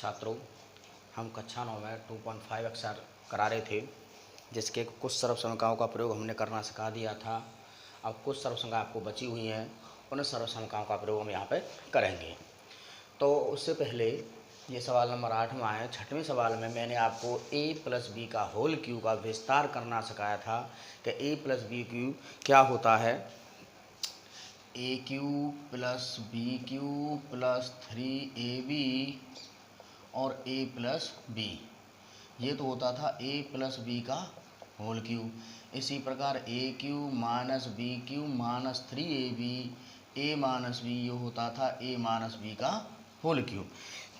छात्रों, हम कक्षा 9 में 2.5 अक्षर करा रहे थे, जिसके कुछ सर्वसंख्याओं का प्रयोग हमने करना सिखा दिया था। अब कुछ सर्वसंख्या आपको बची हुई हैं, उन सर्वसंख्याओं का प्रयोग हम यहाँ पे करेंगे। तो उससे पहले ये सवाल नंबर 8 में आए। 6वें सवाल में मैंने आपको a प्लस बी का होल क्यू का विस्तार करना सिखाया था कि a प्लस बी क्यू क्या होता है। A cube plus b cube plus 3ab और a प्लस बी, ये तो होता था a प्लस बी का होल क्यू। इसी प्रकार a cube minus b cube minus 3ab a minus b, ये होता था a माइनस बी का होल क्यू।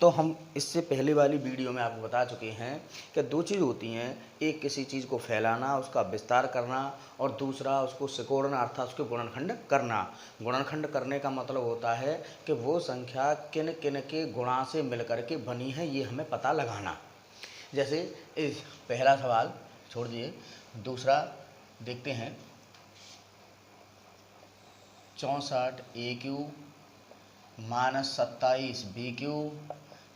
तो हम इससे पहले वाली वीडियो में आपको बता चुके हैं कि दो चीज़ होती हैं, एक किसी चीज़ को फैलाना, उसका विस्तार करना, और दूसरा उसको सिकोड़ना अर्थात उसको गुणनखंड करना। गुणनखंड करने का मतलब होता है कि वो संख्या किन किन के गुणा से मिलकर के बनी है, ये हमें पता लगाना। जैसे इस पहला सवाल छोड़ दिए, दूसरा देखते हैं। 64 ए क्यू माइनस 27 बी क्यू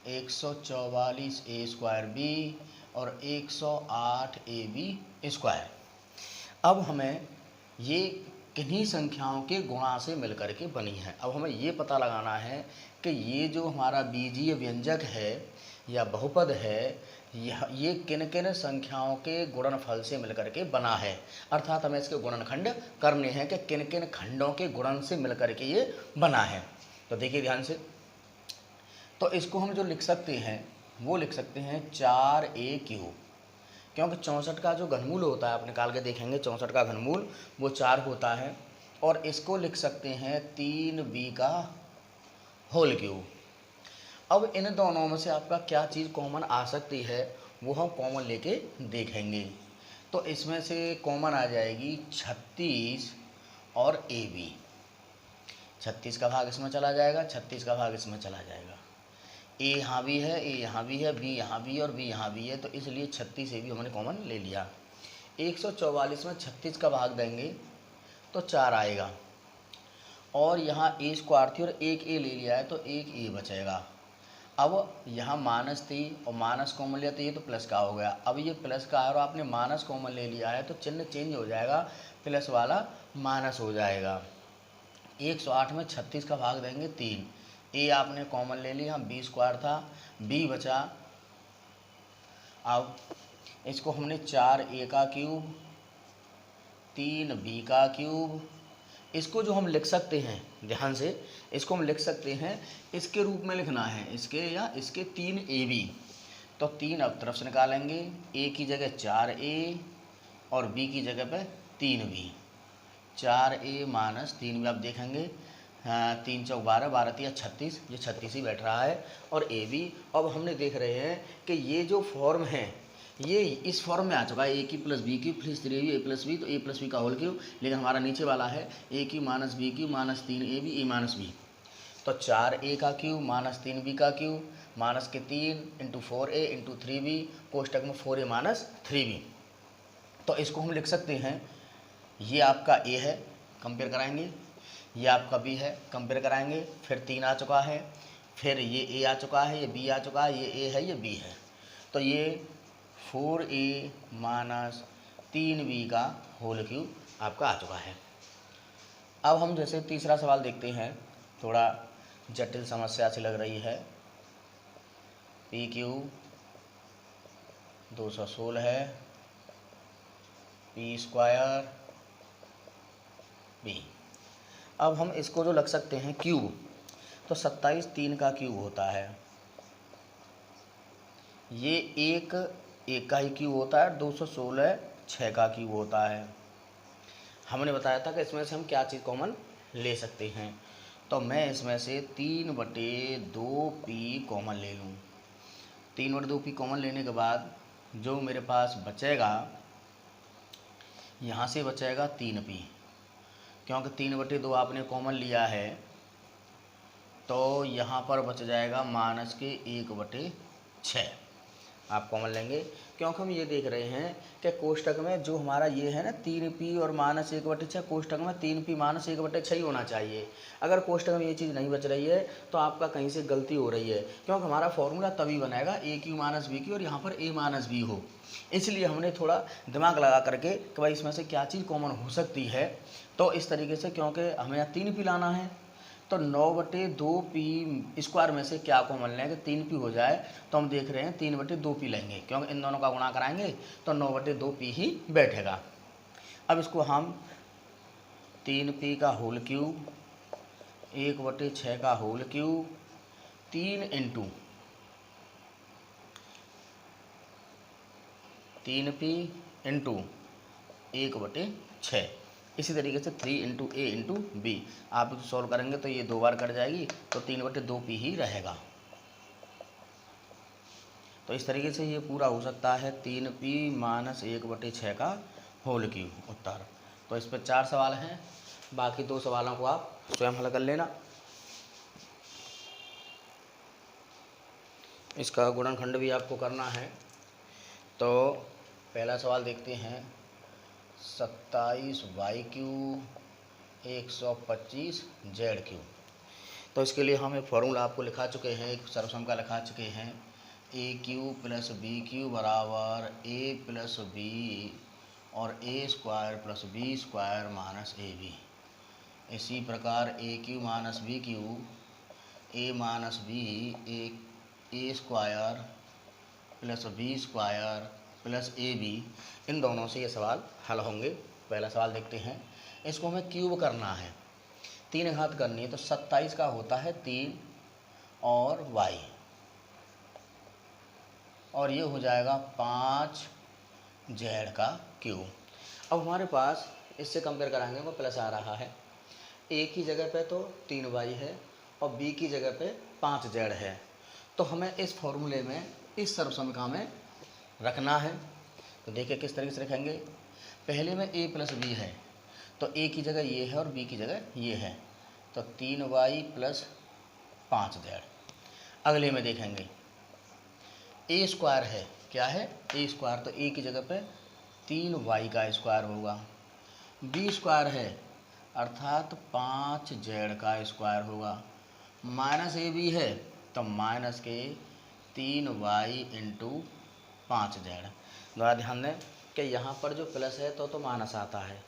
144 ए स्क्वायर बी और 108 ए बी स्क्वायर। अब हमें ये किन्हीं संख्याओं के गुणा से मिलकर के बनी है। अब हमें ये पता लगाना है कि ये जो हमारा बीजीय व्यंजक है या बहुपद है, ये किन किन संख्याओं के गुणनफल से मिलकर के बना है, अर्थात हमें इसके गुणनखंड करने हैं कि किन किन खंडों के गुणन से मिलकर के ये बना है। तो देखिए ध्यान से, तो इसको हम जो लिख सकते हैं वो लिख सकते हैं 4a क्यूब, क्योंकि 64 का जो घनमूल होता है आप निकाल के देखेंगे, 64 का घनमूल वो 4 होता है। और इसको लिख सकते हैं 3b का होल क्यूब। अब इन दोनों में से आपका क्या चीज़ कॉमन आ सकती है वो हम कॉमन लेके देखेंगे। तो इसमें से कॉमन आ जाएगी 36 और ab। 36 का भाग इसमें चला जाएगा, 36 का भाग इसमें चला जाएगा। ए यहाँ भी है, ए यहाँ भी है, बी यहाँ भी है और बी यहाँ भी है, तो इसलिए 36 ए भी हमने कॉमन ले लिया। 144 में 36 का भाग देंगे तो 4 आएगा, और यहाँ ए स्क्वायर थी और एक ए ले लिया है तो एक ए बचेगा। अब यहाँ माइनस थी और माइनस कॉमन लिया तो ये तो प्लस का हो गया। अब ये प्लस का है और आपने माइनस कॉमन ले लिया है तो चिन्ह चेंज हो जाएगा, प्लस वाला माइनस हो जाएगा। 108 में 36 का भाग देंगे 3, ए आपने कॉमन ले लिया, बी स्क्वायर था, बी बचा। अब इसको हमने 4a का क्यूब 3b का क्यूब, इसको जो हम लिख सकते हैं, ध्यान से इसको हम लिख सकते हैं, इसके रूप में लिखना है, इसके या इसके 3ab। तो 3 अब तरफ से निकालेंगे, a की जगह 4a और b की जगह पे 3b। 4a माइनस 3b आप देखेंगे, 3 चौक 12, 12 तिया 36, ये 36 ही बैठ रहा है। और ए बी, अब हमने देख रहे हैं कि ये जो फॉर्म है ये इस फॉर्म में आ चुका है, a cube plus b cube plus 3ab a plus b, तो ए प्लस बी का होल क्यूब। लेकिन हमारा नीचे वाला है a cube minus b cube minus 3ab a minus b, तो 4a का क्यूब माइनस 3b का क्यूब माइनस के 3 इंटू 4a इंटू 3b कोष्टक में 4a माइनस 3b। तो इसको हम लिख सकते हैं, ये आपका a है, कंपेयर कराएंगे, ये आपका b है, कंपेयर कराएंगे, फिर 3 आ चुका है, फिर ये a आ चुका है, ये b आ चुका है, ये a है, ये b है, तो ये 4a माइनस 3b का होल क्यूब आपका आ चुका है। अब हम जैसे तीसरा सवाल देखते हैं, थोड़ा जटिल समस्या सी लग रही है। पी क्यूब 216 है, पी स्क्वायर बी। अब हम इसको जो लग सकते हैं क्यूब, तो 27 3 का क्यूब होता है, ये एक का ही क्यूब होता है, 216 6 का क्यूब होता है। हमने बताया था कि इसमें से हम क्या चीज़ कॉमन ले सकते हैं, तो मैं इसमें से 3/2p कॉमन ले लूँ। 3/2p कॉमन लेने के बाद जो मेरे पास बचेगा, यहाँ से बचेगा 3p, क्योंकि 3/2 आपने कॉमन लिया है, तो यहाँ पर बच जाएगा माइनस के 1/6। आप कॉमन लेंगे, क्योंकि हम ये देख रहे हैं कि कोष्टक में जो हमारा ये है ना 3p और -1/6, कोष्टक में 3p -1/6 ही होना चाहिए। अगर कोष्टक में ये चीज़ नहीं बच रही है तो आपका कहीं से गलती हो रही है, क्योंकि हमारा फॉर्मूला तभी बनाएगा AQ - BQ और यहाँ पर A - B हो। इसलिए हमने थोड़ा दिमाग लगा करके कि भाई इसमें से क्या चीज़ कॉमन हो सकती है, तो इस तरीके से, क्योंकि हमें यहाँ 3p लाना है तो 9/2p² में से क्या कॉमन लें कि 3p हो जाए, तो हम देख रहे हैं 3/2p लेंगे, क्योंकि इन दोनों का गुणा कराएंगे तो 9/2p ही बैठेगा। अब इसको हम 3p का होल क्यूब 1/6 का whole cube 3 into 3p into 1/6, इसी तरीके से 3 इंटू A इंटू B आप सॉल्व करेंगे तो ये 2 बार कट जाएगी तो 3/2p ही रहेगा। तो इस तरीके से ये पूरा हो सकता है 3p - 1/6 का होल क्यूब उत्तर। तो इस पर 4 सवाल हैं, बाकी 2 सवालों को आप स्वयं हल कर लेना। इसका गुणनखंड भी आपको करना है। तो पहला सवाल देखते हैं, 27y³ 125 z³। तो इसके लिए हम एक फार्मूला आपको लिखा चुके हैं, एक सर्वसम का लिखा चुके हैं, AQ + BQ बराबर A + B और A² + B² - AB। इसी प्रकार AQ - BQ A - B A² + B² + AB, इन दोनों से ये सवाल हल होंगे। पहला सवाल देखते हैं, इसको हमें क्यूब करना है, 3 घात करनी है, तो 27 का होता है 3 और y, और ये हो जाएगा 5z का क्यूब। अब हमारे पास इससे कंपेयर कराएंगे वो प्लस आ रहा है, a की जगह पे तो 3y है और b की जगह पे 5z है, तो हमें इस फॉर्मूले में इस सर्वसमीकरण में रखना है। तो देखिए किस तरीके से रखेंगे, पहले में a + b है तो a की जगह ये है और b की जगह ये है, तो 3y + 5z। अगले में देखेंगे A² है, क्या है A², तो a की जगह पे 3y का स्क्वायर होगा, B² है अर्थात 5z का स्क्वायर होगा, -AB है तो माइनस के 3y × 5z। दोबारा ध्यान दें कि यहाँ पर जो प्लस है तो माइनस आता है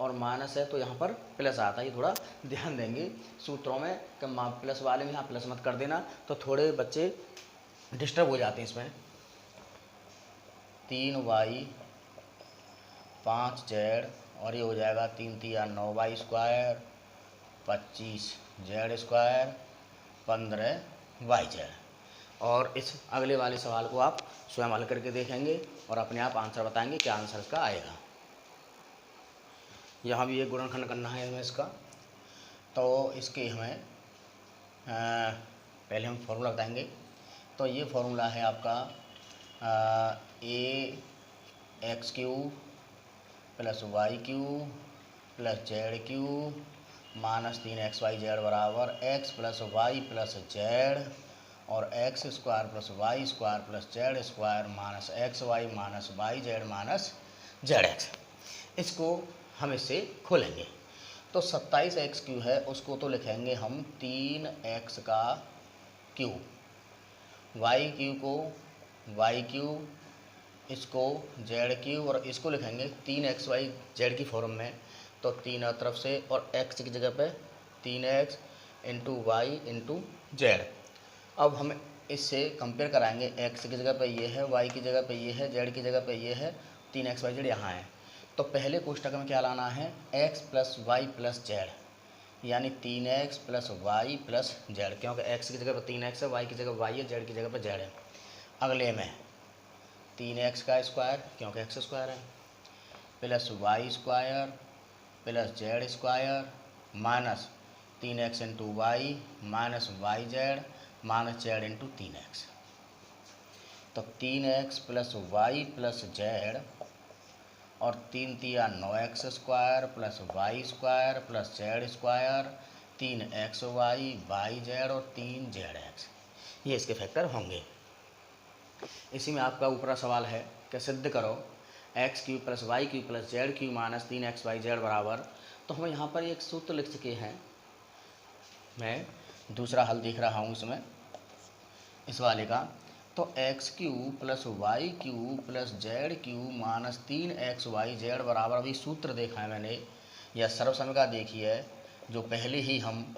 और माइनस है तो यहाँ पर प्लस आता है, ये थोड़ा ध्यान देंगे सूत्रों में कि प्लस वाले में यहाँ प्लस मत कर देना, तो थोड़े बच्चे डिस्टर्ब हो जाते हैं इसमें। 3y 5z और ये हो जाएगा 3 × 9y², 25z² 15yz। और इस अगले वाले सवाल को आप स्वयं हल करके देखेंगे और अपने आप आंसर बताएंगे क्या आंसर इसका आएगा। यहाँ भी एक गुणनखंड करना है हमें इसका, तो इसके हमें पहले हम फॉर्मूला बताएंगे। तो ये फॉर्मूला है आपका AX³ + YQ + ZQ - 3XYZ बराबर X + Y + Z और X² + Y² + Z² - XY - YZ - ZX। इसको हम इससे खोलेंगे, तो 27x³ है, उसको तो लिखेंगे हम 3x का क्यूब, y³ को y³, इसको z³ और इसको लिखेंगे 3xyz की फॉर्म में, तो 3 तरफ से और x की जगह पे 3x × y × z। अब हम इससे कंपेयर कराएंगे, x की जगह पे ये है, y की जगह पे ये है, z की जगह पे ये है, 3xyz यहाँ है। तो पहले कोष्टक में क्या लाना है, x + y + z, यानी 3x + y + z, क्योंकि x की जगह पे 3x है, y की जगह y है, z की जगह पे z है। अगले में 3x का स्क्वायर, क्योंकि x² है, + y² + z² - 3x × y - yz - z × 3x। तो 3x + y + z और 3 × 9x² + y² + z², 3xy yz और 3zx, ये इसके फैक्टर होंगे। इसी में आपका ऊपरा सवाल है कि सिद्ध करो x cube plus y cube plus z cube minus 3xy बराबर। तो हम यहाँ पर एक सूत्र लिख चुके हैं। मैं दूसरा हल देख रहा हूँ इसमें, इस वाले का। तो x cube plus y cube plus z cube minus 3xy बराबर, अभी सूत्र देखा है मैंने, या सर्वसमीकरण देखी है जो पहले ही हम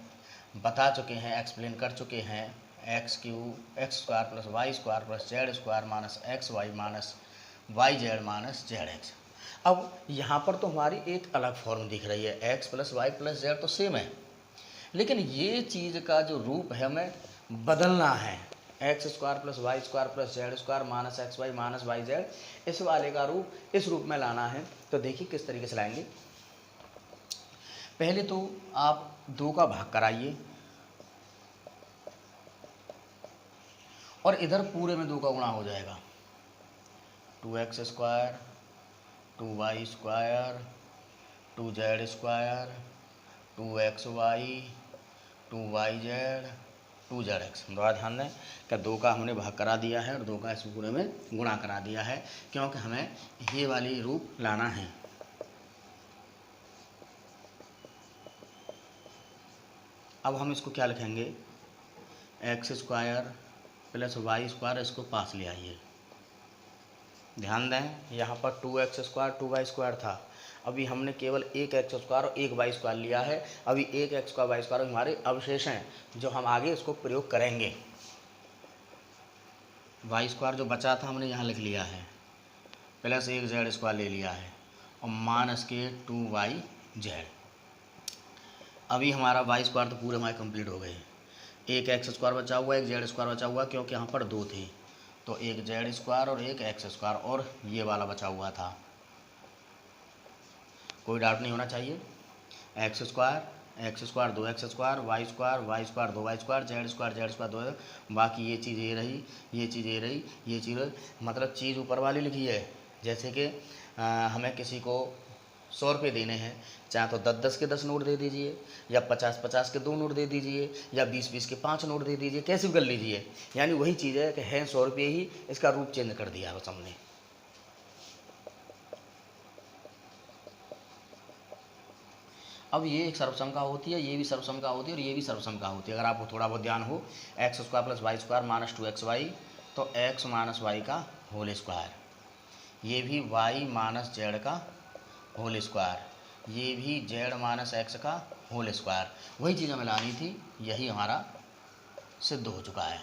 बता चुके हैं, एक्सप्लेन कर चुके हैं। X cube x square plus y square plus z square minus x y minus y z minus z x. अब यहाँ पर तो हमारी एक अलग फॉर्म दिख रही है, x plus y plus z तो सेम है, लेकिन ये चीज़ का जो रूप है हमें बदलना है। X square plus y square plus z square minus x y minus y z, इस वाले का रूप इस रूप में लाना है। तो देखिए किस तरीके से लाएंगे। पहले तो आप 2 का भाग कराइए और इधर पूरे में 2 का गुणा हो जाएगा। 2x square 2y square 2z square 2xy 2yz 2zx। दोबारा ध्यान दें कि 2 का हमने भाग करा दिया है और 2 का इस पूरे में गुणा करा दिया है, क्योंकि हमें ये वाली रूप लाना है। अब हम इसको क्या लिखेंगे, x square plus y square, इसको पास ले आइए। ध्यान दें यहाँ पर 2x स्क्वायर 2y स्क्वायर था, अभी हमने केवल एक एक्स स्क्वायर और एक वाई स्क्वायर लिया है। अभी एक एक्स स्क्वायर वाई स्क्वायर हमारे अवशेष हैं जो हम आगे इसको प्रयोग करेंगे। वाई स्क्वायर जो बचा था हमने यहाँ लिख लिया है, प्लस एक जेड स्क्वायर ले लिया है और माइनस के 2yz। अभी हमारा वाई स्क्वायर तो पूरे हमारे कंप्लीट हो गए। एक एक्स स्क्वायर बचा हुआ, एक जेड स्क्वायर बचा हुआ, क्योंकि यहाँ पर 2 थे, तो एक जेड स्क्वायर और एक एक्स स्क्वायर, और ये वाला बचा हुआ था। कोई डाउट नहीं होना चाहिए। X square 2x square, y square 2y square, z square 2, बाकी ये चीज़ ये रही, ये चीज़ ये रही, ये चीज़, मतलब चीज़ ऊपर वाली लिखी है। जैसे कि हमें किसी को 100 रुपये देने हैं, चाहे तो 10-10 के 10 नोट दे दीजिए, या 50-50 के 2 नोट दे दीजिए, या 20-20 के 5 नोट दे दीजिए, कैसे भी कर लीजिए। यानी वही चीज़ है कि है 100 रुपये ही, इसका रूप चेंज कर दिया बस हमने। अब ये एक सर्वसमका होती है, ये भी सर्वसमका होती है और ये भी सर्वसमका होती है। अगर आपको थोड़ा बहुत ध्यान हो, x square plus y square minus 2xy, तो एक्स माइनस वाई का होल स्क्वायर, ये भी वाई माइनस जेड का होल स्क्वायर, ये भी जेड माइनस एक्स का होल स्क्वायर। वही चीज़ हमें लानी थी, यही हमारा सिद्ध हो चुका है।